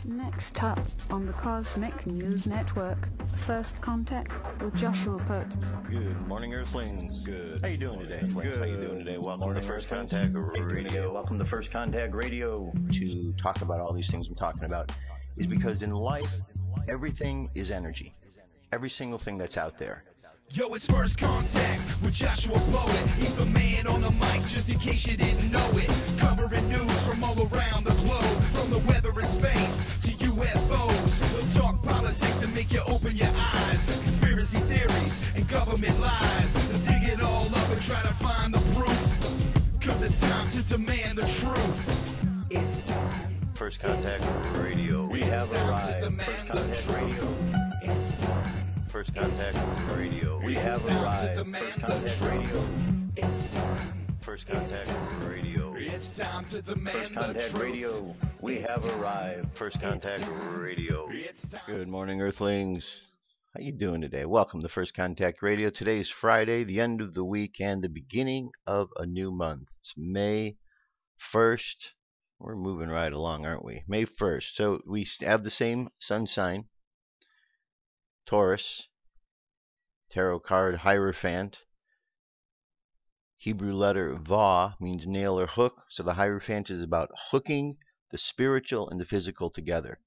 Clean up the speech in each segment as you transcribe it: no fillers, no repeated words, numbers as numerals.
Next up on the Cosmic News Network, First Contact with Joshua Put. Good morning, Earthlings. Good. How you doing today? Good. How you doing today? Welcome to First Contact Radio. Welcome to First Contact Radio. To talk about all these things I'm talking about is because in life, everything is energy. Every single thing that's out there. Yo, it's First Contact with Joshua Poet. He's the man on the mic, just in case you didn't know it. Covering news from all around the globe, from the weather and space to UFOs. We'll talk politics and make you open your eyes. Conspiracy theories and government lies. We'll dig it all up and try to find the proof. Cause it's time to demand the truth. It's time. First Contact Radio. We have arrived. First Contact Radio. It's time. First Contact Radio. We have arrived. First Contact Radio. It's time. First Contact Radio. It's time to demand First Contact Radio. We have arrived. First Contact Radio. Good morning, Earthlings. How you doing today? Welcome to First Contact Radio. Today is Friday, the end of the week and the beginning of a new month. It's May 1st. We're moving right along, aren't we? May 1st. So we have the same sun sign. Taurus, tarot card Hierophant, Hebrew letter Va means nail or hook, so the Hierophant is about hooking the spiritual and the physical together.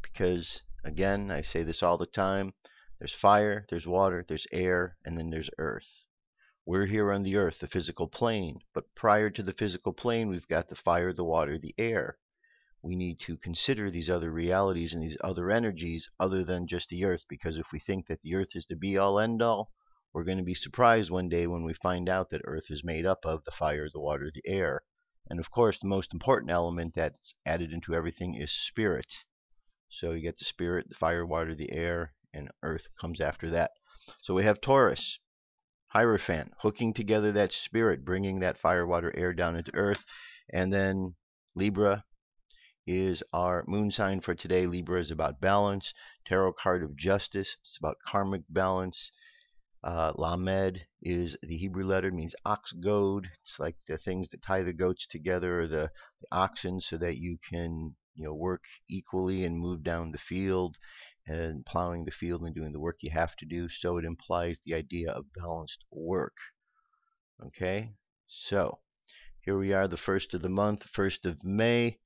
Because, again, I say this all the time, there's fire, there's water, there's air, and then there's earth. We're here on the earth, the physical plane, but prior to the physical plane, we've got the fire, the water, the air. We need to consider these other realities and these other energies other than just the earth, because if we think that the earth is the be-all, end-all, we're going to be surprised one day when we find out that earth is made up of the fire, the water, the air. And of course, the most important element that's added into everything is spirit. So you get the spirit, the fire, water, the air, and earth comes after that. So we have Taurus, Hierophant, hooking together that spirit, bringing that fire, water, air down into earth. And then Libra is our moon sign for today. Libra is about balance. Tarot card of justice. It's about karmic balance. Lamed is the Hebrew letter. It means ox goad. It's like the things that tie the goats together, or the oxen, so that you can work equally and move down the field and plowing the field and doing the work you have to do. So it implies the idea of balanced work. Okay, so here we are, the first of the month, 1st of May.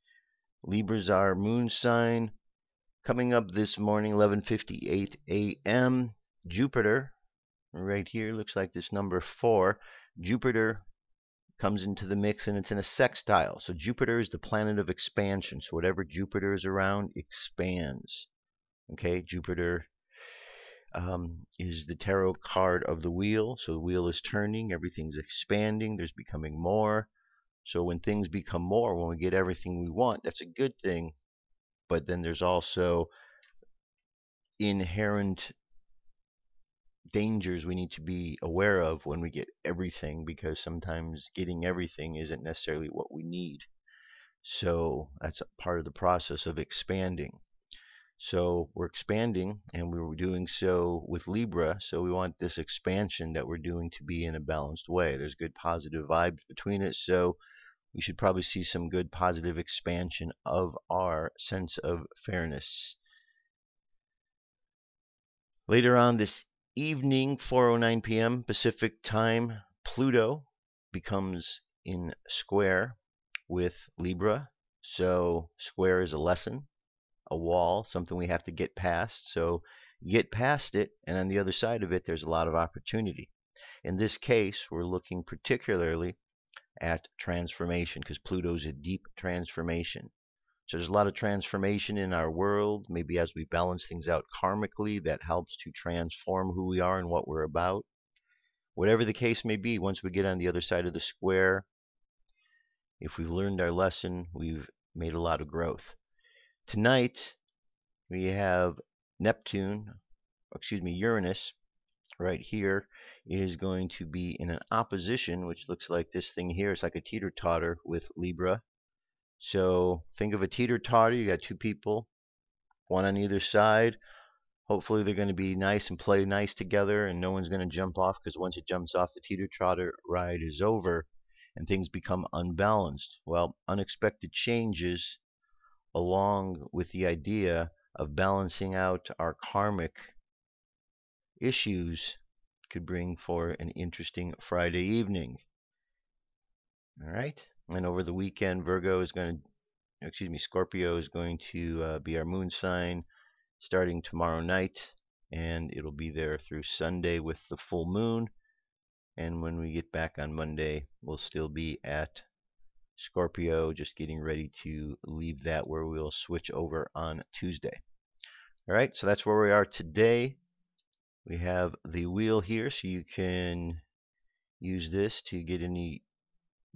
Libra's our moon sign. Coming up this morning, 11:58 a.m. Jupiter, right here, looks like this number 4. Jupiter comes into the mix, and it's in a sextile. So Jupiter is the planet of expansion. So whatever Jupiter is around expands. Okay, Jupiter is the tarot card of the wheel. So the wheel is turning, everything's expanding, there's becoming more. So when things become more, when we get everything we want, that's a good thing. But then there's also inherent dangers we need to be aware of when we get everything, because sometimes getting everything isn't necessarily what we need. So that's a part of the process of expanding. So we're expanding, and we were doing so with Libra, so we want this expansion that we're doing to be in a balanced way. There's good positive vibes between it, so we should probably see some good positive expansion of our sense of fairness. Later on this evening, 4:09 p.m. Pacific time, Pluto becomes in square with Libra. So square is a lesson, a wall, something we have to get past. So get past it, and on the other side of it, there's a lot of opportunity. In this case, we're looking particularly at transformation, because Pluto's a deep transformation. So there's a lot of transformation in our world, maybe as we balance things out karmically, that helps to transform who we are and what we're about. Whatever the case may be, once we get on the other side of the square, if we've learned our lesson, we've made a lot of growth. Tonight, we have Uranus, right here, is going to be in an opposition, which looks like this thing here. It's like a teeter-totter with Libra. So think of a teeter-totter. You got two people, one on either side. Hopefully they're going to be nice and play nice together, and no one's going to jump off, because once it jumps off, the teeter-totter ride is over and things become unbalanced. Well, unexpected changes along with the idea of balancing out our karmic issues, could bring for an interesting Friday evening. All right. And over the weekend, Scorpio is going to be our moon sign starting tomorrow night, and it'll be there through Sunday with the full moon. And when we get back on Monday, we'll still be at Scorpio, just getting ready to leave that, where we'll switch over on Tuesday. All right, so that's where we are today. We have the wheel here, so you can use this to get any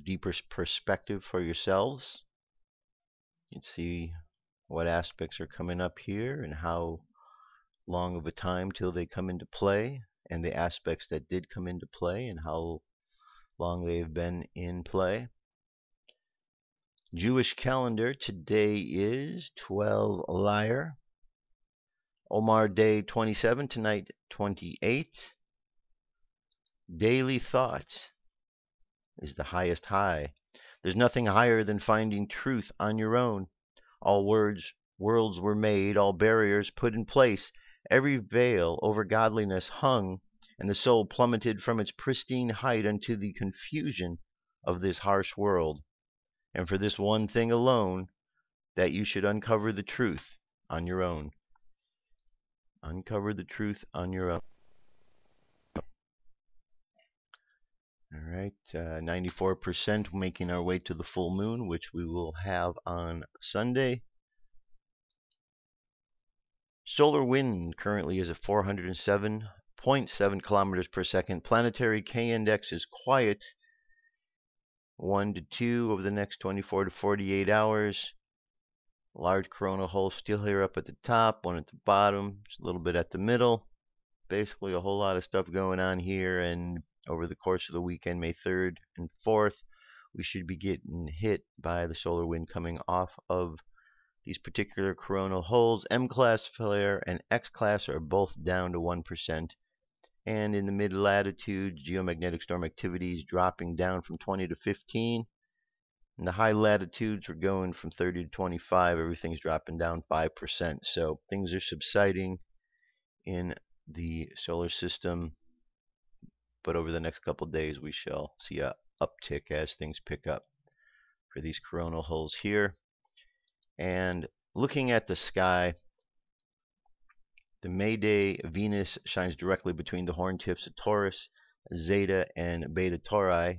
deeper perspective for yourselves. You can see what aspects are coming up here and how long of a time till they come into play, and the aspects that did come into play and how long they have been in play. Jewish calendar, today is 12 Lyre. Omar Day 27, tonight 28. Daily thoughts is the highest high. There's nothing higher than finding truth on your own. All worlds were made, all barriers put in place. Every veil over godliness hung, and the soul plummeted from its pristine height unto the confusion of this harsh world. And for this one thing alone, that you should uncover the truth on your own. Uncover the truth on your own. All right, 94% making our way to the full moon, which we will have on Sunday. Solar wind currently is at 407.7 kilometers per second. Planetary K-index is quiet, 1 to 2 over the next 24 to 48 hours. Large coronal hole still here up at the top, one at the bottom, just a little bit at the middle. Basically a whole lot of stuff going on here, and over the course of the weekend, May 3rd and 4th, we should be getting hit by the solar wind coming off of these particular coronal holes. M-class flare and X-class are both down to 1%. And in the mid-latitude, geomagnetic storm activity is dropping down from 20 to 15. In the high latitudes, we're going from 30 to 25. Everything's dropping down 5%. So things are subsiding in the solar system. But over the next couple of days, we shall see a uptick as things pick up for these coronal holes here. And looking at the sky, the May Day Venus shines directly between the horn tips of Taurus, Zeta, and Beta Tauri,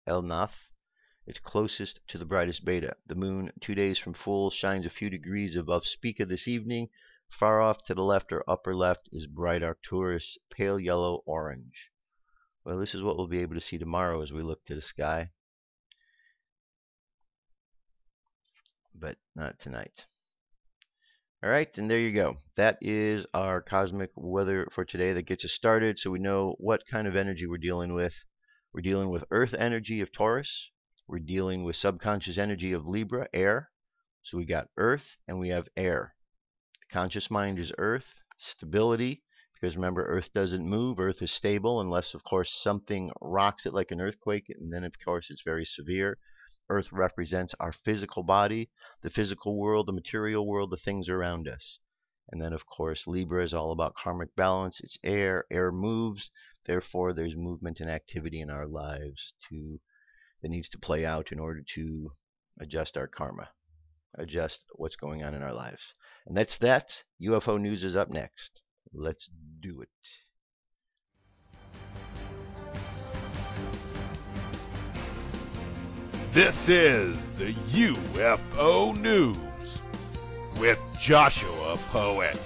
Elnath. It's closest to the brightest beta. The moon, 2 days from full, shines a few degrees above Spica this evening. Far off to the left or upper left is bright Arcturus, pale yellow orange. Well, this is what we'll be able to see tomorrow as we look to the sky. But not tonight. All right, and there you go. That is our cosmic weather for today that gets us started, so we know what kind of energy we're dealing with. We're dealing with Earth energy of Taurus. We're dealing with subconscious energy of Libra, air. So we got Earth and we have air. The conscious mind is Earth, stability, because remember, Earth doesn't move. Earth is stable unless, of course, something rocks it like an earthquake, and then, of course, it's very severe. Earth represents our physical body, the physical world, the material world, the things around us. And then, of course, Libra is all about karmic balance. It's air. Air moves. Therefore, there's movement and activity in our lives that needs to play out in order to adjust our karma, adjust what's going on in our lives. And that's that. UFO News is up next. Let's do it. This is the UFO News with Joshua Poet.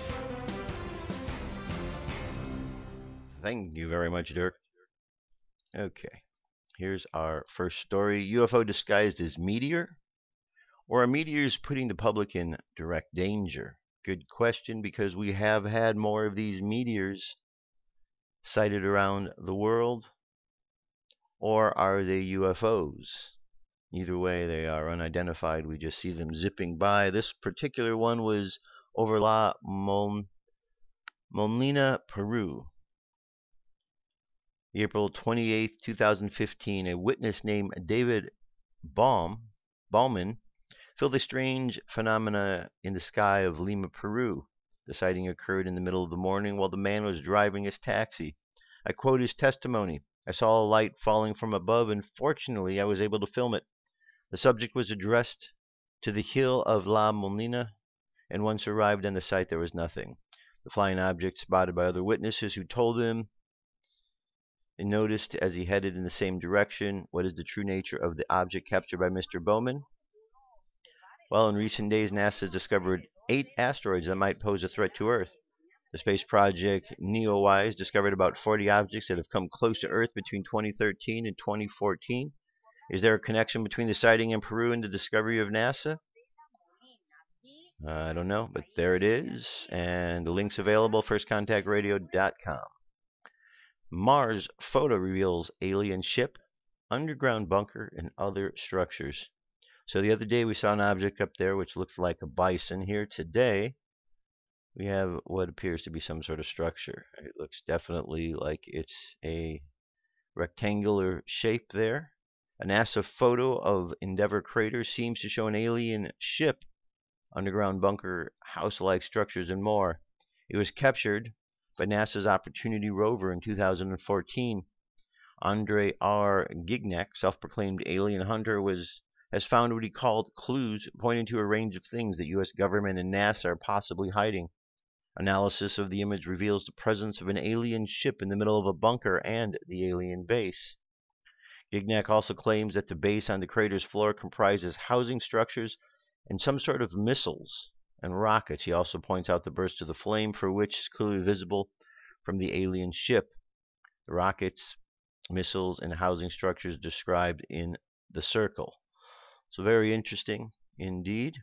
Thank you very much, Dirk. Okay, here's our first story. UFO disguised as Meteor? Or are meteors putting the public in direct danger? Good question, because we have had more of these meteors sighted around the world. Or are they UFOs? Either way, they are unidentified. We just see them zipping by. This particular one was over La Molina, Peru. April 28, 2015, a witness named David Bauman Feel the strange phenomena in the sky of Lima, Peru. The sighting occurred in the middle of the morning while the man was driving his taxi. I quote his testimony. I saw a light falling from above, and fortunately I was able to film it. The subject was addressed to the hill of La Molina, and once arrived on the site there was nothing. The flying object spotted by other witnesses who told him and noticed as he headed in the same direction. What is the true nature of the object captured by Mr. Bowman? Well, in recent days, NASA has discovered 8 asteroids that might pose a threat to Earth. The space project NEOWISE discovered about 40 objects that have come close to Earth between 2013 and 2014. Is there a connection between the sighting in Peru and the discovery of NASA? I don't know, but there it is, and the link's available, firstcontactradio.com. Mars photo reveals alien ship, underground bunker, and other structures. So the other day we saw an object up there which looks like a bison. Here today we have what appears to be some sort of structure. It looks definitely like it's a rectangular shape there. A NASA photo of Endeavour crater seems to show an alien ship, underground bunker, house-like structures, and more. It was captured by NASA's Opportunity rover in 2014. Andre R. Gignac, self-proclaimed alien hunter, has found what he called clues pointing to a range of things that U.S. government and NASA are possibly hiding. Analysis of the image reveals the presence of an alien ship in the middle of a bunker and the alien base. Gignac also claims that the base on the crater's floor comprises housing structures and some sort of missiles and rockets. He also points out the burst of the flame, for which is clearly visible from the alien ship. The rockets, missiles, and housing structures described in the circle. So very interesting indeed.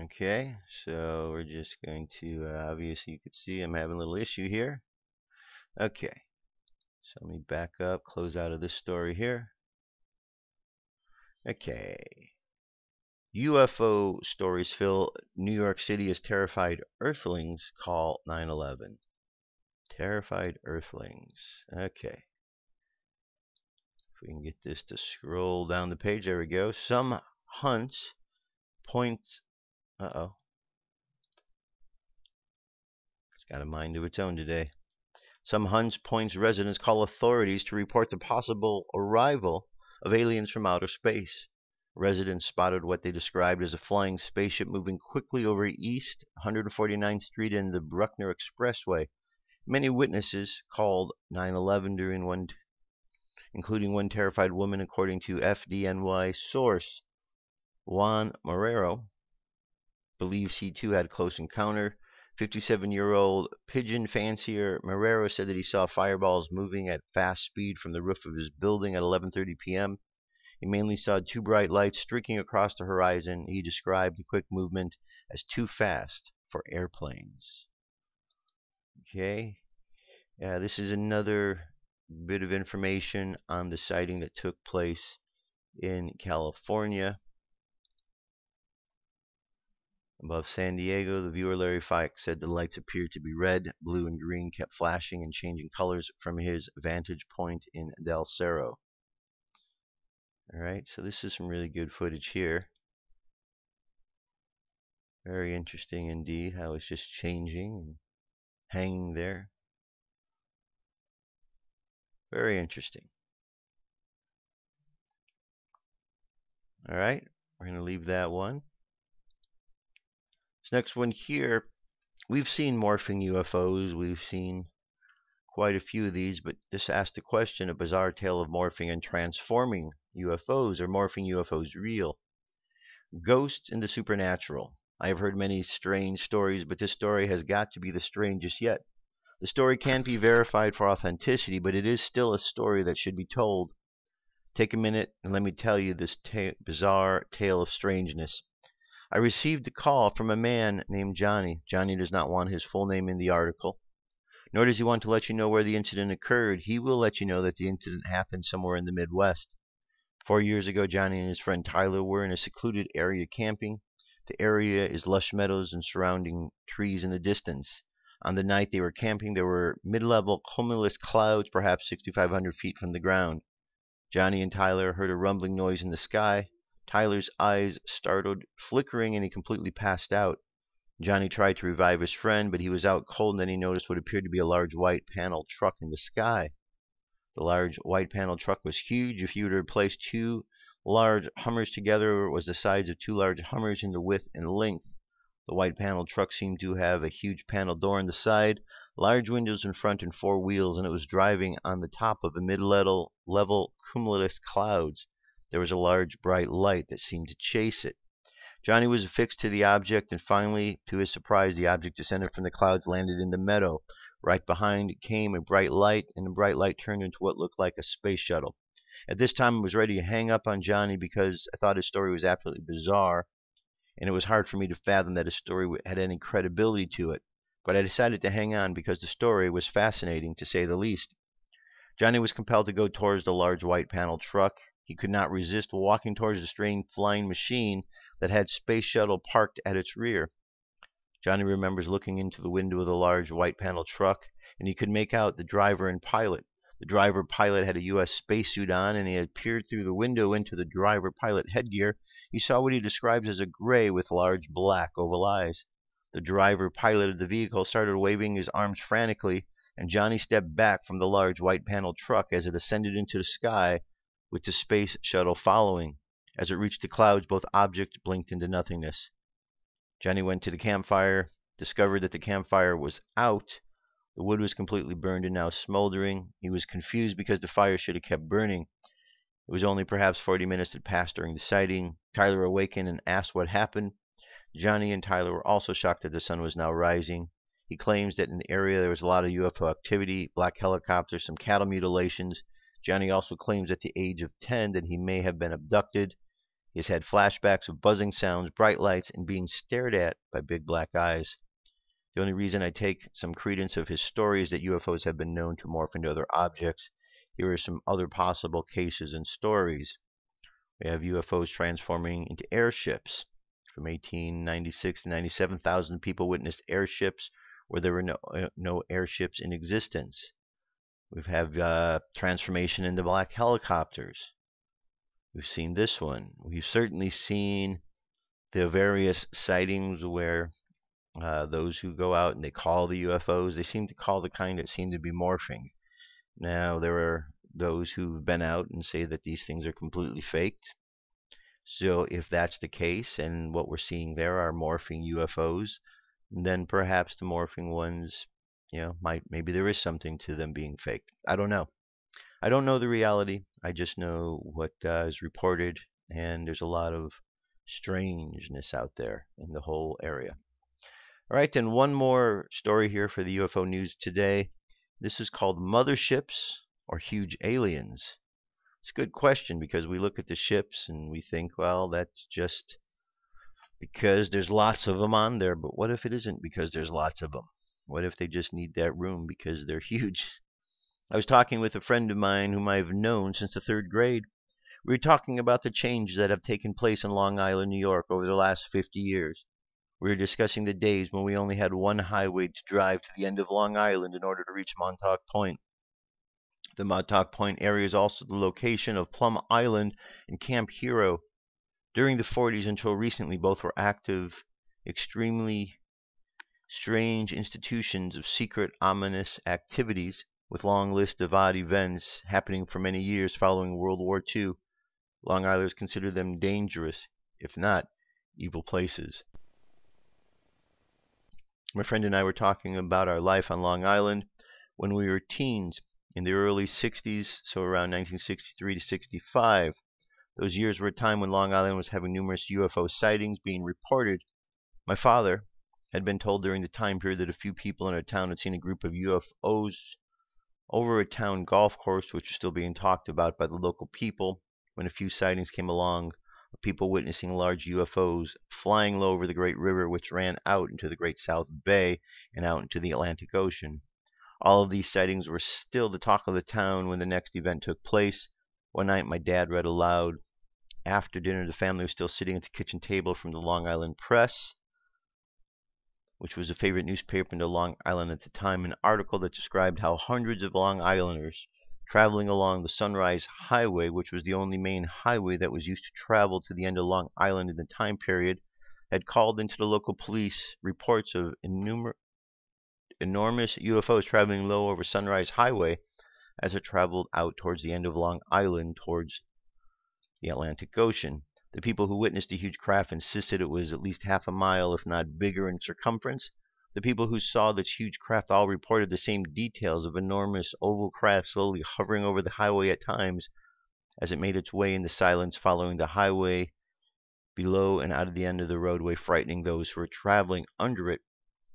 Okay, so we're just going to, obviously you can see I'm having a little issue here. Okay, so let me back up, close out of this story here. Okay. UFO stories fill New York City as terrified Earthlings call 9/11. Terrified Earthlings. Okay. If we can get this to scroll down the page, there we go. Some hunts point. Uh-oh. It's got a mind of its own today. Some Hunts Point residents call authorities to report the possible arrival of aliens from outer space. Residents spotted what they described as a flying spaceship moving quickly over East 149th Street and the Bruckner Expressway. Many witnesses called 9/11 during including one terrified woman, according to FDNY source. Juan Marrero believes he too had a close encounter. 57-year-old pigeon fancier Marrero said that he saw fireballs moving at fast speed from the roof of his building at 11:30 p.m. He mainly saw 2 bright lights streaking across the horizon. He described the quick movement as too fast for airplanes. Okay, this is another bit of information on the sighting that took place in California. Above San Diego, the viewer Larry Fike said the lights appeared to be red, blue, and green, kept flashing and changing colors from his vantage point in Del Cerro. Alright, so this is some really good footage here. Very interesting indeed how it's just changing and hanging there. Very interesting. Alright, we're going to leave that one. This next one here, we've seen morphing UFOs. We've seen quite a few of these, but this asked the question, a bizarre tale of morphing and transforming UFOs. Are morphing UFOs real? Ghosts and the supernatural. I have heard many strange stories, but this story has got to be the strangest yet. The story can't be verified for authenticity, but it is still a story that should be told. Take a minute and let me tell you this bizarre tale of strangeness. I received a call from a man named Johnny. Johnny does not want his full name in the article, nor does he want to let you know where the incident occurred. He will let you know that the incident happened somewhere in the Midwest. 4 years ago, Johnny and his friend Tyler were in a secluded area camping. The area is lush meadows and surrounding trees in the distance. On the night they were camping, there were mid-level cumulus clouds, perhaps 6,500 feet from the ground. Johnny and Tyler heard a rumbling noise in the sky. Tyler's eyes started flickering and he completely passed out. Johnny tried to revive his friend, but he was out cold, and then he noticed what appeared to be a large white panel truck in the sky. The large white panel truck was huge. If you were to replace two large Hummers together, it was the size of two large Hummers in the width and length. The white panel truck seemed to have a huge panel door on the side, large windows in front, and four wheels, and it was driving on the top of a mid-level cumulus clouds. There was a large bright light that seemed to chase it. Johnny was affixed to the object, and finally, to his surprise, the object descended from the clouds, landed in the meadow. Right behind came a bright light, and the bright light turned into what looked like a space shuttle. At this time, I was ready to hang up on Johnny because I thought his story was absolutely bizarre, and it was hard for me to fathom that his story had any credibility to it. But I decided to hang on because the story was fascinating, to say the least. Johnny was compelled to go towards the large white panel truck. He could not resist walking towards the strange flying machine that had Space Shuttle parked at its rear. Johnny remembers looking into the window of the large white panel truck, and he could make out the driver and pilot. The driver-pilot had a U.S. spacesuit on, and he had peered through the window into the driver-pilot headgear. He saw what he describes as a gray with large black oval eyes. The driver-pilot of the vehicle started waving his arms frantically, and Johnny stepped back from the large white panel truck as it ascended into the sky, with the space shuttle following. As it reached the clouds, both objects blinked into nothingness. Johnny went to the campfire, discovered that the campfire was out. The wood was completely burned and now smoldering. He was confused because the fire should have kept burning. It was only perhaps 40 minutes that passed during the sighting. Tyler awakened and asked what happened. Johnny and Tyler were also shocked that the sun was now rising. He claims that in the area there was a lot of UFO activity, black helicopters, some cattle mutilations. Johnny also claims at the age of 10 that he may have been abducted. He has had flashbacks of buzzing sounds, bright lights, and being stared at by big black eyes. The only reason I take some credence of his story is that UFOs have been known to morph into other objects. Here are some other possible cases and stories. We have UFOs transforming into airships. From 1896 to 97,000 people witnessed airships where there were no airships in existence. We have transformation into black helicopters. We've seen this one. We've certainly seen the various sightings where those who go out and they call the UFOs, they seem to call the kind that seem to be morphing. Now, there are those who've been out and say that these things are completely faked. So if that's the case, and what we're seeing there are morphing UFOs, then perhaps the morphing ones, maybe there is something to them being faked. I don't know. I don't know the reality. I just know what is reported, and there's a lot of strangeness out there in the whole area. All right, then one more story here for the UFO news today. This is called Motherships or Huge Aliens. It's a good question because we look at the ships and we think, well, that's just because there's lots of them on there. But what if it isn't because there's lots of them? What if they just need that room because they're huge? I was talking with a friend of mine whom I've known since the 3rd grade. We were talking about the changes that have taken place in Long Island, New York over the last 50 years. We were discussing the days when we only had one highway to drive to the end of Long Island in order to reach Montauk Point. The Montauk Point area is also the location of Plum Island and Camp Hero. During the 40s until recently, both were active, extremely strange institutions of secret, ominous activities, with long lists of odd events happening for many years following World War II. Long Islanders consider them dangerous, if not evil places. My friend and I were talking about our life on Long Island when we were teens in the early 60s, so around 1963 to 65. Those years were a time when Long Island was having numerous UFO sightings being reported. My father had been told during the time period that a few people in our town had seen a group of UFOs over a town golf course, which was still being talked about by the local people, when a few sightings came along of people witnessing large UFOs flying low over the great river which ran out into the Great South Bay and out into the Atlantic Ocean. All of these sightings were still the talk of the town when the next event took place. One night my dad read aloud. After dinner, the family was still sitting at the kitchen table from the Long Island Press, which was a favorite newspaper in Long Island at the time, an article that described how hundreds of Long Islanders traveling along the Sunrise Highway, which was the only main highway that was used to travel to the end of Long Island in the time period, had called into the local police reports of enormous UFOs traveling low over Sunrise Highway as it traveled out towards the end of Long Island towards the Atlantic Ocean. The people who witnessed the huge craft insisted it was at least half a mile, if not bigger, in circumference. The people who saw this huge craft all reported the same details of enormous oval craft slowly hovering over the highway at times as it made its way in the silence following the highway below and out of the end of the roadway, frightening those who were traveling under it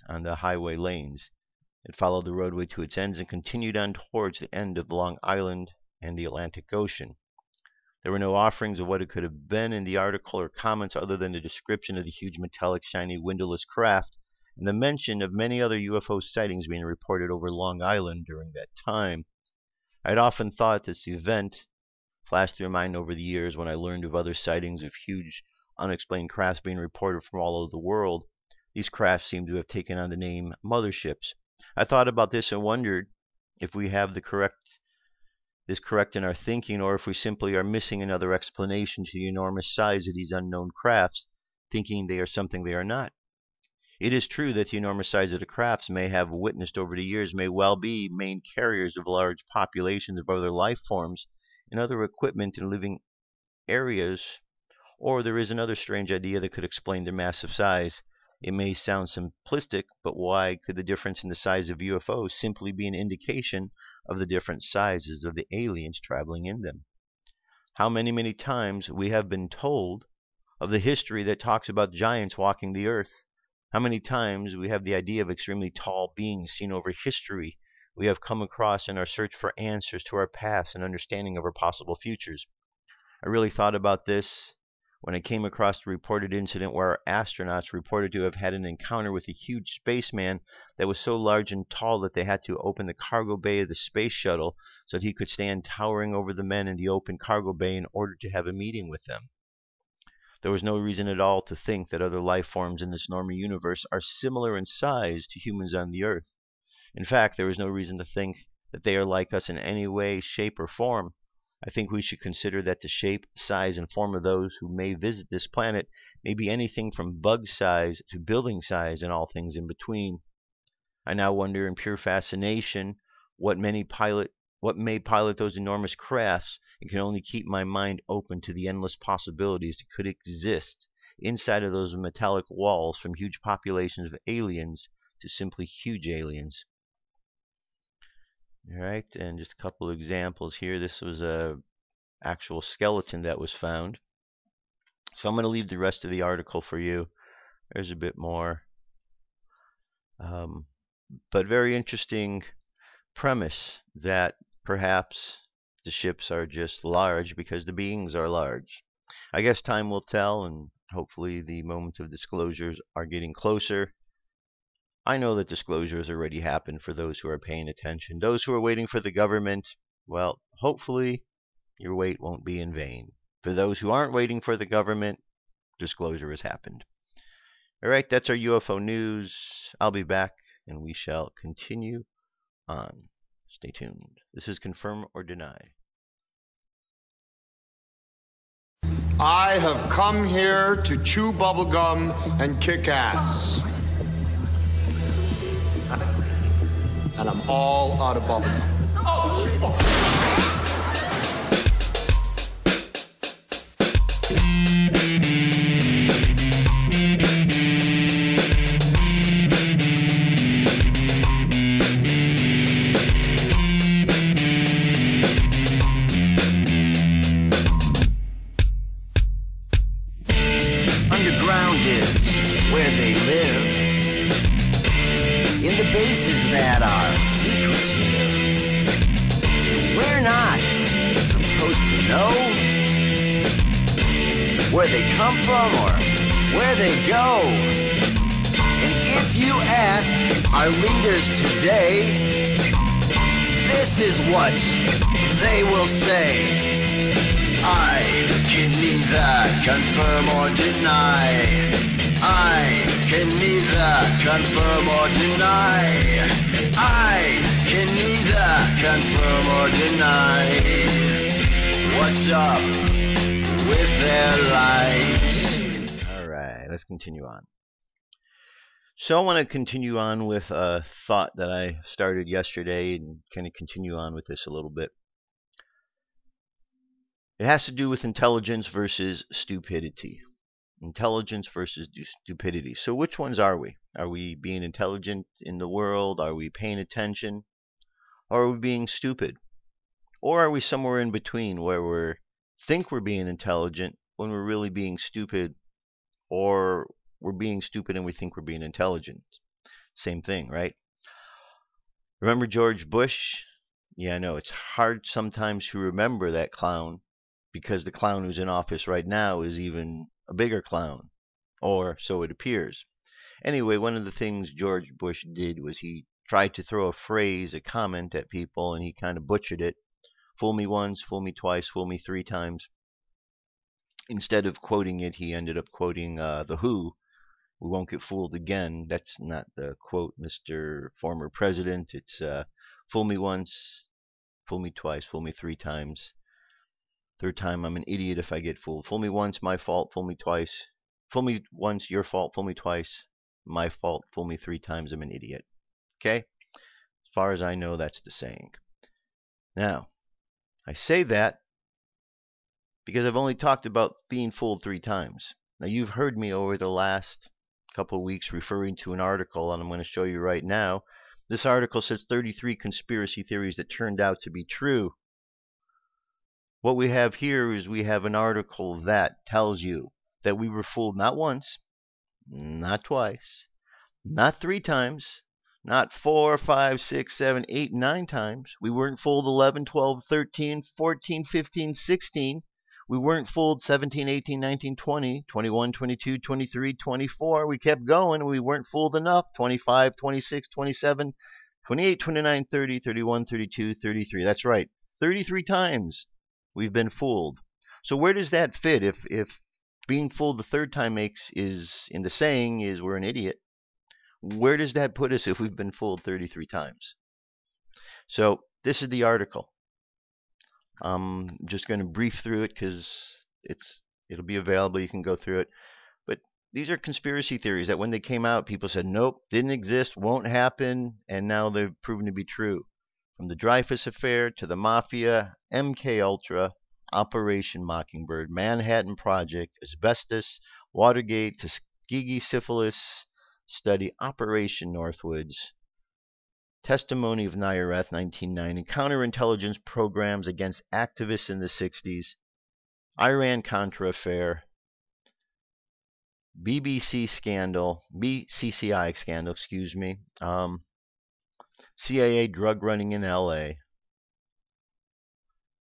on the highway lanes. It followed the roadway to its ends and continued on towards the end of Long Island and the Atlantic Ocean. There were no offerings of what it could have been in the article or comments other than the description of the huge metallic shiny windowless craft and the mention of many other UFO sightings being reported over Long Island during that time. I had often thought this event flashed through my mind over the years when I learned of other sightings of huge unexplained crafts being reported from all over the world. These crafts seem to have taken on the name motherships. I thought about this and wondered if we have this correct in our thinking, or if we simply are missing another explanation to the enormous size of these unknown crafts, thinking they are something they are not. It is true that the enormous size of the crafts may have witnessed over the years may well be main carriers of large populations of other life forms and other equipment in living areas, or there is another strange idea that could explain their massive size. It may sound simplistic, but why could the difference in the size of UFOs simply be an indication of the different sizes of the aliens traveling in them? How many times we have been told of the history that talks about giants walking the earth. How many times we have the idea of extremely tall beings seen over history we have come across in our search for answers to our past and understanding of our possible futures. I really thought about this when I came across the reported incident where our astronauts reported to have had an encounter with a huge spaceman that was so large and tall that they had to open the cargo bay of the space shuttle so that he could stand towering over the men in the open cargo bay in order to have a meeting with them. There was no reason at all to think that other life forms in this normal universe are similar in size to humans on the Earth. In fact, there is no reason to think that they are like us in any way, shape, or form. I think we should consider that the shape, size, and form of those who may visit this planet may be anything from bug size to building size and all things in between. I now wonder in pure fascination what may pilot those enormous crafts, and can only keep my mind open to the endless possibilities that could exist inside of those metallic walls, from huge populations of aliens to simply huge aliens. Alright, and just a couple of examples here. This was a actual skeleton that was found. So I'm going to leave the rest of the article for you. There's a bit more. But very interesting premise that perhaps the ships are just large because the beings are large. I guess time will tell, and hopefully the moment of disclosures are getting closer. I know that disclosure has already happened for those who are paying attention. Those who are waiting for the government, well, hopefully your wait won't be in vain. For those who aren't waiting for the government, disclosure has happened. Alright, that's our UFO news. I'll be back and we shall continue on. Stay tuned. This is Confirm or Deny. I have come here to chew bubblegum and kick ass. And I'm all out of bubblegum. Underground is where they live. In the bases that are secretive. We're not supposed to know where they come from or where they go. And if you ask our leaders today, this is what they will say. I can neither confirm or deny. I can neither confirm or deny. I can neither confirm or deny what's up with their lives. All right, let's continue on. So I want to continue on with a thought that I started yesterday and kind of continue on with this a little bit. It has to do with intelligence versus stupidity. Intelligence versus stupidity. So which ones are we? Are we being intelligent in the world? Are we paying attention? Or are we being stupid? Or are we somewhere in between where we think we're being intelligent when we're really being stupid, or we're being stupid and we think we're being intelligent? Same thing, right? Remember George Bush? Yeah, I know it's hard sometimes to remember that clown, because the clown who's in office right now is even a bigger clown, or so it appears. Anyway, one of the things George Bush did was he tried to throw a phrase, a comment at people, and he kind of butchered it. Fool me once, fool me twice, fool me three times. Instead of quoting it, he ended up quoting The Who. We won't get fooled again. That's not the quote, Mr. Former President. It's fool me once, fool me twice, fool me three times. Third time, I'm an idiot if I get fooled. Fool me once, my fault. Fool me twice. Fool me once, your fault. Fool me twice, my fault. Fool me three times, I'm an idiot. Okay? As far as I know, that's the saying. Now, I say that because I've only talked about being fooled three times. Now, you've heard me over the last couple of weeks referring to an article, and I'm going to show you right now. This article says 33 conspiracy theories that turned out to be true. What we have here is we have an article that tells you that we were fooled not once, not twice, not three times, not 4, 5, 6, 7, 8, 9 times. We weren't fooled 11, 12, 13, 14, 15, 16. We weren't fooled 17, 18, 19, 20, 21, 22, 23, 24. We kept going and we weren't fooled enough. 25, 26, 27, 28, 29, 30, 31, 32, 33. That's right. 33 times we've been fooled. So where does that fit? If being fooled the third time is in the saying is we're an idiot, where does that put us if we've been fooled 33 times? So this is the article. I'm just going to brief through it because it'll be available. You can go through it. But these are conspiracy theories that when they came out, people said, nope, didn't exist, won't happen, and now they've proven to be true. From the Dreyfus Affair to the Mafia, MK Ultra, Operation Mockingbird, Manhattan Project, asbestos, Watergate, Tuskegee syphilis study, Operation Northwoods, testimony of Naireth, 1990, counterintelligence programs against activists in the 60s, Iran-Contra affair, BCCI scandal, excuse me, CIA drug running in LA,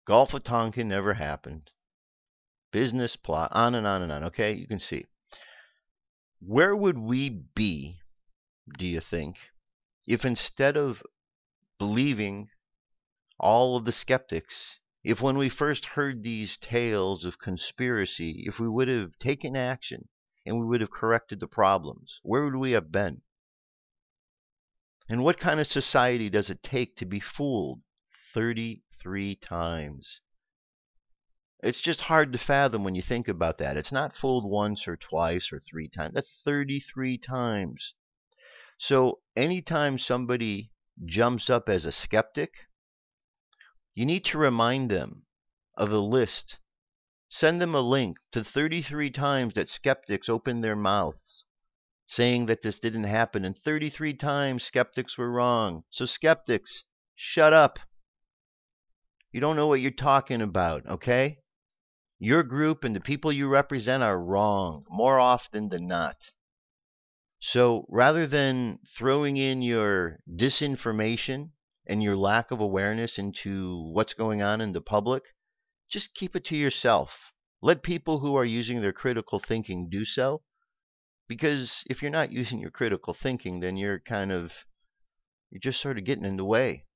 Gulf of Tonkin never happened, business plot, on and on and on. Okay, you can see. Where would we be, do you think, if instead of believing all of the skeptics, if when we first heard these tales of conspiracy, if we would have taken action and we would have corrected the problems, where would we have been? And what kind of society does it take to be fooled 33 times? It's just hard to fathom when you think about that. It's not fooled once or twice or three times. That's 33 times. So anytime somebody jumps up as a skeptic, you need to remind them of a list. Send them a link to 33 times that skeptics opened their mouths saying that this didn't happen, and 33 times skeptics were wrong. So skeptics, shut up. You don't know what you're talking about, okay? Your group and the people you represent are wrong more often than not. So rather than throwing in your disinformation and your lack of awareness into what's going on in the public, just keep it to yourself. Let people who are using their critical thinking do so. Because if you're not using your critical thinking, then you're just sort of getting in the way.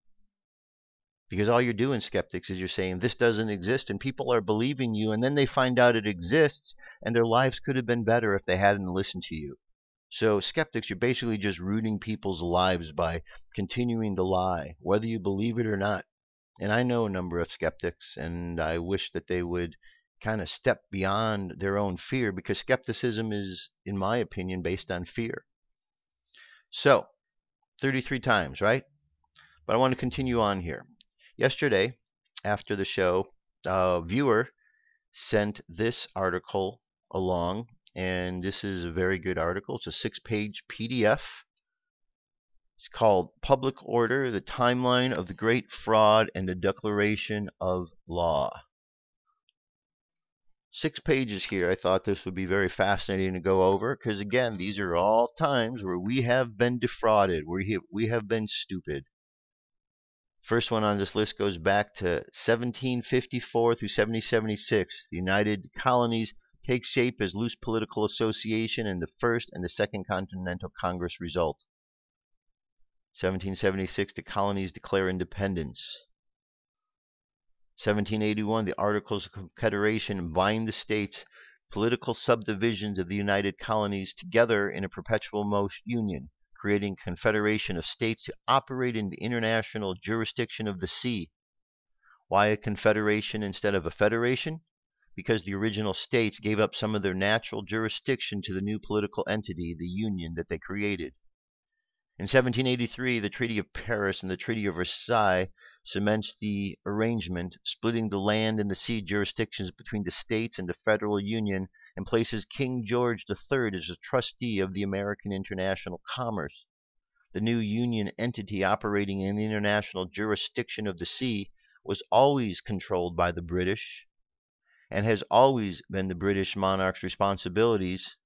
Because all you're doing, skeptics, is you're saying this doesn't exist, and people are believing you, and then they find out it exists, and their lives could have been better if they hadn't listened to you. So skeptics, you're basically just ruining people's lives by continuing the lie, whether you believe it or not. And I know a number of skeptics, and I wish that they would kind of step beyond their own fear, because skepticism is, in my opinion, based on fear. So, 33 times, right? But I want to continue on here. Yesterday, after the show, a viewer sent this article along, and this is a very good article. It's a 6-page PDF. It's called Public Order, the Timeline of the Great Fraud and the Declaration of Law. 6 pages here. I thought this would be very fascinating to go over, because again, these are all times where we have been defrauded, we have been stupid. First one on this list goes back to 1754 through 1776. The United Colonies take shape as loose political association, and the First and the Second Continental Congress result. 1776, the colonies declare independence. 1781, the Articles of Confederation bind the states, political subdivisions of the United Colonies together in a perpetual union, creating a confederation of states to operate in the international jurisdiction of the sea. Why a confederation instead of a federation? Because the original states gave up some of their natural jurisdiction to the new political entity, the union that they created. In 1783, the Treaty of Paris and the Treaty of Versailles cements the arrangement, splitting the land and the sea jurisdictions between the states and the federal union, and places King George III as a trustee of the American international commerce. The new union entity operating in the international jurisdiction of the sea was always controlled by the British, and has always been the British monarch's responsibilities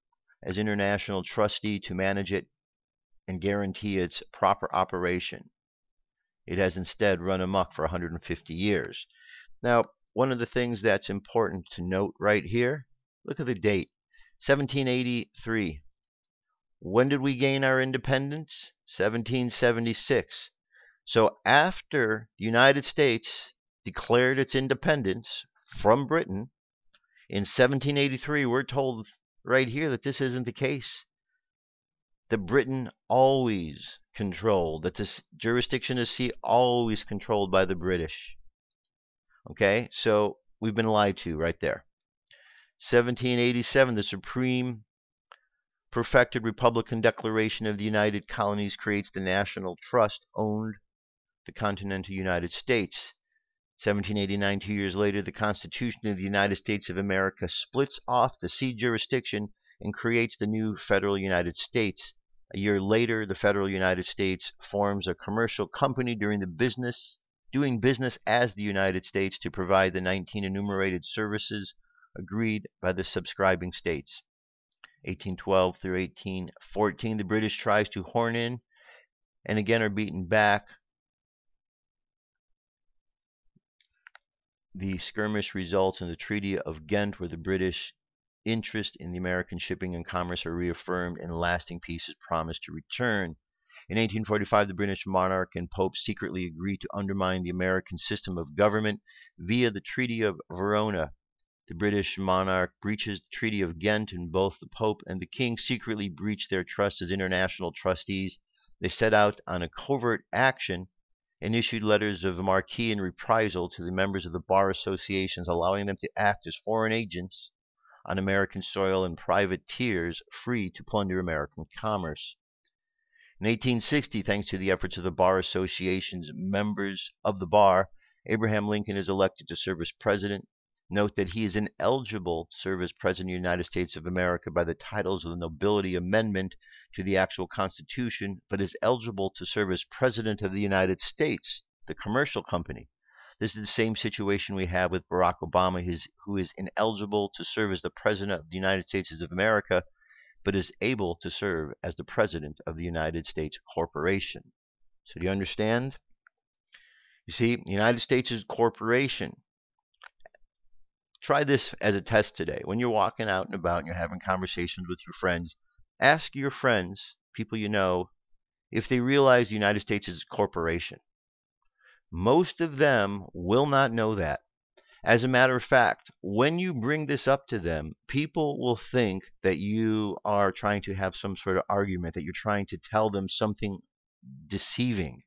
as international trustee to manage it and guarantee its proper operation. It has instead run amok for 150 years. Now, one of the things that's important to note right here, look at the date, 1783. When did we gain our independence? 1776. So after the United States declared its independence from Britain, in 1783, we're told right here that this isn't the case. That Britain always controlled, that this jurisdiction of sea always controlled by the British. Okay, so we've been lied to right there. 1787, the Supreme Perfected Republican Declaration of the United Colonies creates the National Trust owned the continental United States. 1789, 2 years later, the Constitution of the United States of America splits off the sea jurisdiction and creates the new federal United States. A year later, the federal United States forms a commercial company doing business as the United States to provide the 19 enumerated services agreed by the subscribing states. 1812 through 1814, the British tries to horn in and again are beaten back. The skirmish results in the Treaty of Ghent, where the British interest in the American shipping and commerce are reaffirmed, and lasting peace is promised to return. In 1845, the British monarch and Pope secretly agree to undermine the American system of government via the Treaty of Verona. The British monarch breaches the Treaty of Ghent, and both the Pope and the King secretly breach their trust as international trustees. They set out on a covert action and issued letters of marque and reprisal to the members of the bar associations, allowing them to act as foreign agents on American soil and privateers free to plunder American commerce. In 1860, thanks to the efforts of the bar association's members of the bar, Abraham Lincoln is elected to serve as president. Note that he is ineligible to serve as President of the United States of America by the titles of the nobility amendment to the actual Constitution, but is eligible to serve as President of the United States, the commercial company. This is the same situation we have with Barack Obama, who is ineligible to serve as the President of the United States of America, but is able to serve as the President of the United States Corporation. So do you understand? You see, the United States is a corporation. Try this as a test today. When you're walking out and about and you're having conversations with your friends, ask your friends, people you know, if they realize the United States is a corporation. Most of them will not know that. As a matter of fact, when you bring this up to them, people will think that you are trying to have some sort of argument, that you're trying to tell them something deceiving.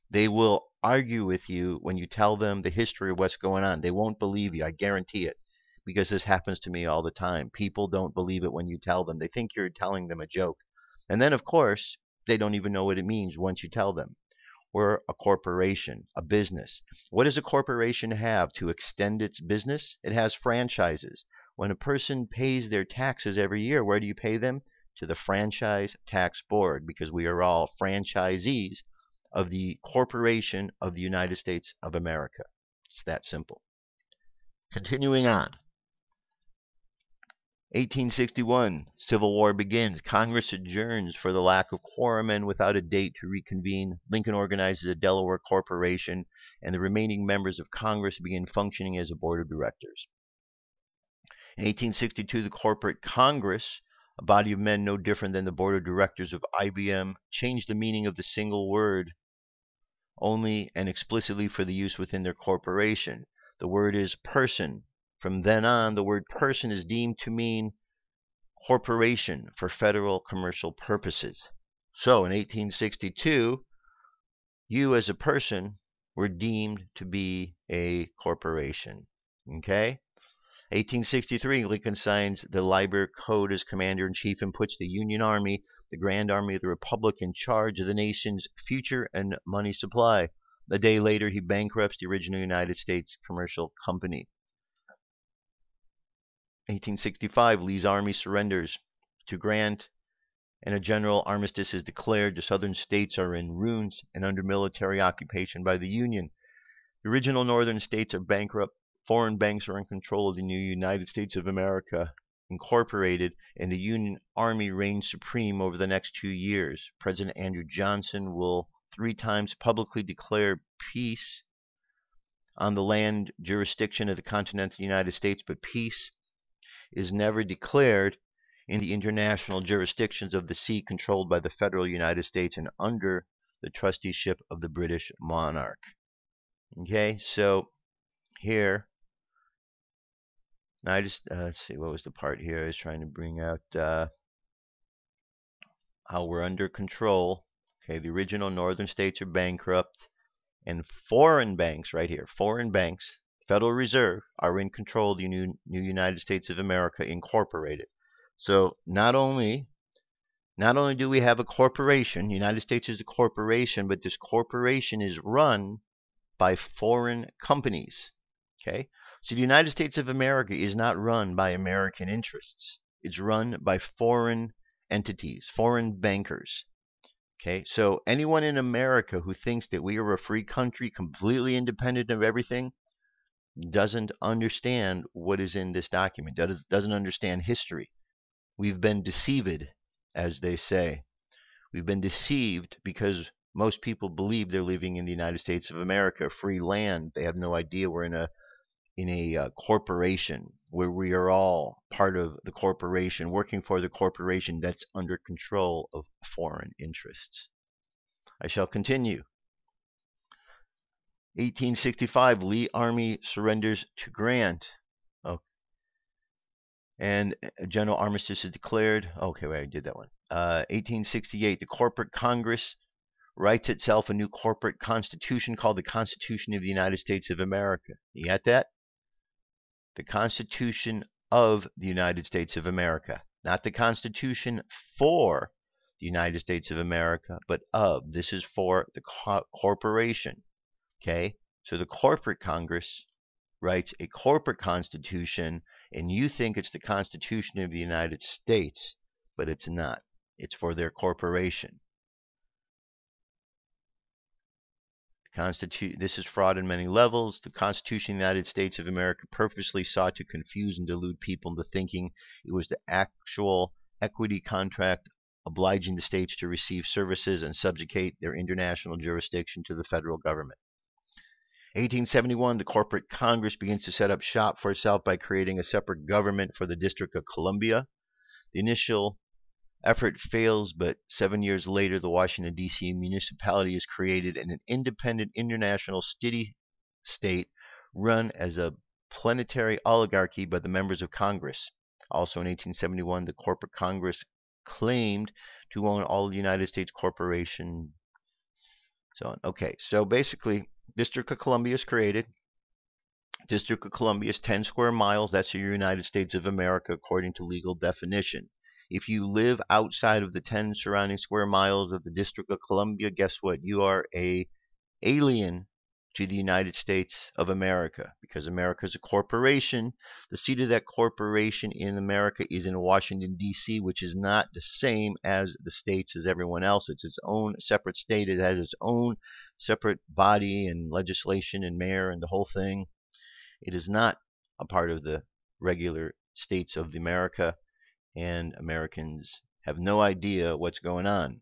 They will argue with you when you tell them the history of what's going on. They won't believe you, I guarantee it, because this happens to me all the time. People don't believe it when you tell them. They think you're telling them a joke. And then, of course, they don't even know what it means once you tell them. We're a corporation, a business. What does a corporation have to extend its business? It has franchises. When a person pays their taxes every year, where do you pay them? To the Franchise Tax Board, because we are all franchisees of the Corporation of the United States of America. It's that simple. Continuing on. 1861, Civil War begins. Congress adjourns for the lack of quorum, and without a date to reconvene, Lincoln organizes a Delaware corporation, and the remaining members of Congress begin functioning as a board of directors. In 1862, the corporate Congress, a body of men no different than the board of directors of IBM, changed the meaning of the single word only and explicitly for the use within their corporation. The word is person. From then on, the word person is deemed to mean corporation for federal commercial purposes. So in 1862, you as a person were deemed to be a corporation. Okay? 1863, Lincoln signs the Liber Code as commander-in-chief and puts the Union Army, the Grand Army of the Republic, in charge of the nation's future and money supply. A day later, he bankrupts the original United States Commercial Company. 1865, Lee's army surrenders to Grant, and a general armistice is declared. The southern states are in ruins and under military occupation by the Union. The original northern states are bankrupt. Foreign banks are in control of the new United States of America, Incorporated, and the Union Army reigns supreme over the next 2 years. President Andrew Johnson will 3 times publicly declare peace on the land jurisdiction of the continental United States, but peace is never declared in the international jurisdictions of the sea controlled by the federal United States and under the trusteeship of the British monarch. Okay, so here, now I just, let's see, what was the part here? I was trying to bring out how we're under control. Okay, the original northern states are bankrupt, and foreign banks, right here, foreign banks, Federal Reserve, are in control of the new United States of America, Incorporated. So not only do we have a corporation, United States is a corporation, but this corporation is run by foreign companies. Okay, so the United States of America is not run by American interests. It's run by foreign entities, foreign bankers. Okay, so anyone in America who thinks that we are a free country, completely independent of everything, doesn't understand what is in this document, doesn't understand history. We've been deceived, as they say. We've been deceived because most people believe they're living in the United States of America, free land. They have no idea we're in a corporation where we are all part of the corporation, working for the corporation that's under control of foreign interests. I shall continue. 1865, Lee Army surrenders to Grant. Oh, and a general armistice is declared. Okay, wait, I did that one. 1868, the corporate Congress writes itself a new corporate constitution called the Constitution of the United States of America. You got that? The Constitution of the United States of America. Not the Constitution for the United States of America, but of. This is for the corporation. Okay? So the corporate Congress writes a corporate constitution, and you think it's the Constitution of the United States, but it's not. It's for their corporation. This is fraud on many levels. The Constitution of the United States of America purposely sought to confuse and delude people into thinking it was the actual equity contract obliging the states to receive services and subjugate their international jurisdiction to the federal government. 1871, the corporate Congress begins to set up shop for itself by creating a separate government for the District of Columbia. The initial effort fails, but 7 years later, the Washington, D.C. municipality is created and an independent international city-state run as a planetary oligarchy by the members of Congress. Also in 1871, the corporate Congress claimed to own all the United States corporation. So on. Okay, so basically, District of Columbia is created. District of Columbia is 10 square miles. That's the United States of America according to legal definition. If you live outside of the 10 surrounding square miles of the District of Columbia, guess what? You are an alien to the United States of America, because America is a corporation. The seat of that corporation in America is in Washington, D.C., which is not the same as the states as everyone else. It's its own separate state. It has its own separate body and legislation and mayor and the whole thing. It is not a part of the regular states of America, and Americans have no idea what's going on.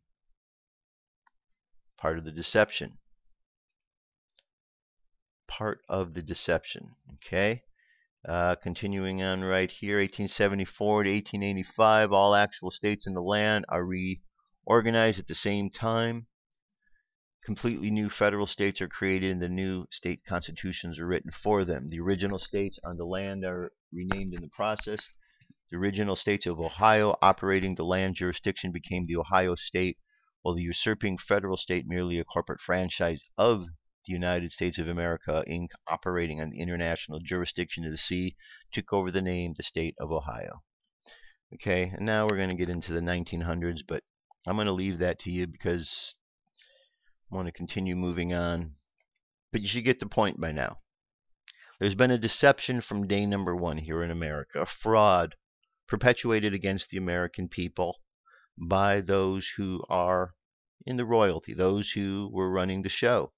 Part of the deception. Part of the deception. Okay. Continuing on right here, 1874 to 1885, all actual states in the land are reorganized at the same time. Completely new federal states are created and the new state constitutions are written for them. The original states on the land are renamed in the process. The original states of Ohio operating the land jurisdiction became the Ohio state, while the usurping federal state, merely a corporate franchise of the United States of America, Inc., operating on the international jurisdiction of the sea, took over the name the state of Ohio. Okay, and now we're going to get into the 1900s, but I'm going to leave that to you because I want to continue moving on. But you should get the point by now. There's been a deception from day number one here in America, a fraud perpetuated against the American people by those who are in the royalty, those who were running the show.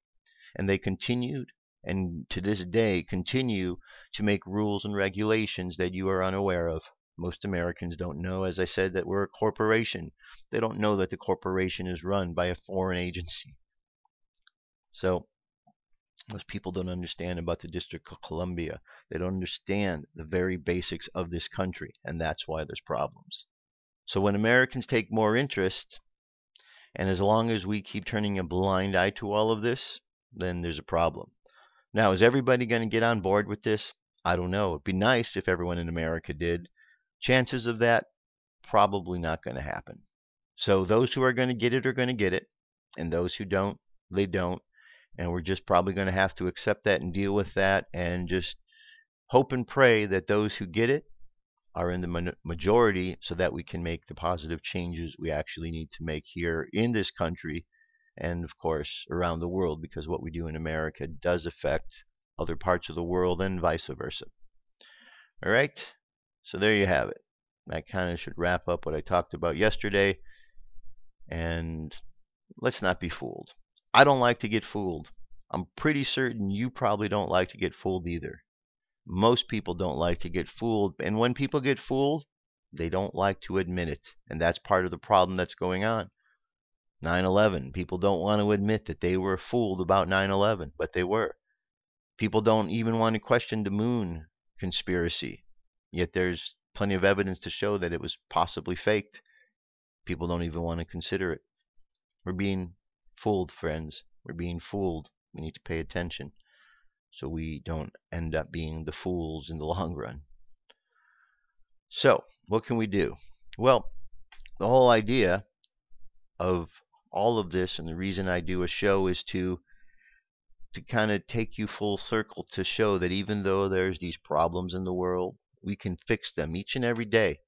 And they continued, and to this day continue, to make rules and regulations that you are unaware of. Most Americans don't know, as I said, that we're a corporation. They don't know that the corporation is run by a foreign agency. So most people don't understand about the District of Columbia. They don't understand the very basics of this country, and that's why there's problems. So when Americans take more interest, and as long as we keep turning a blind eye to all of this, then there's a problem. Now, is everybody going to get on board with this? I don't know. It'd be nice if everyone in America did. Chances of that, probably not going to happen. So those who are going to get it are going to get it, and those who don't, they don't. And we're just probably going to have to accept that and deal with that and just hope and pray that those who get it are in the majority so that we can make the positive changes we actually need to make here in this country and, of course, around the world, because what we do in America does affect other parts of the world and vice versa. All right? So there you have it. That kind of should wrap up what I talked about yesterday. And let's not be fooled. I don't like to get fooled. I'm pretty certain you probably don't like to get fooled either. Most people don't like to get fooled. And when people get fooled, they don't like to admit it. And that's part of the problem that's going on. 9/11. People don't want to admit that they were fooled about 9/11, but they were. People don't even want to question the moon conspiracy, yet there's plenty of evidence to show that it was possibly faked. People don't even want to consider it. We're being fooled, friends. We're being fooled. We need to pay attention so we don't end up being the fools in the long run. So, what can we do? Well, the whole idea of all of this, and the reason I do a show, is to kind of take you full circle to show that even though there's these problems in the world, we can fix them each and every day.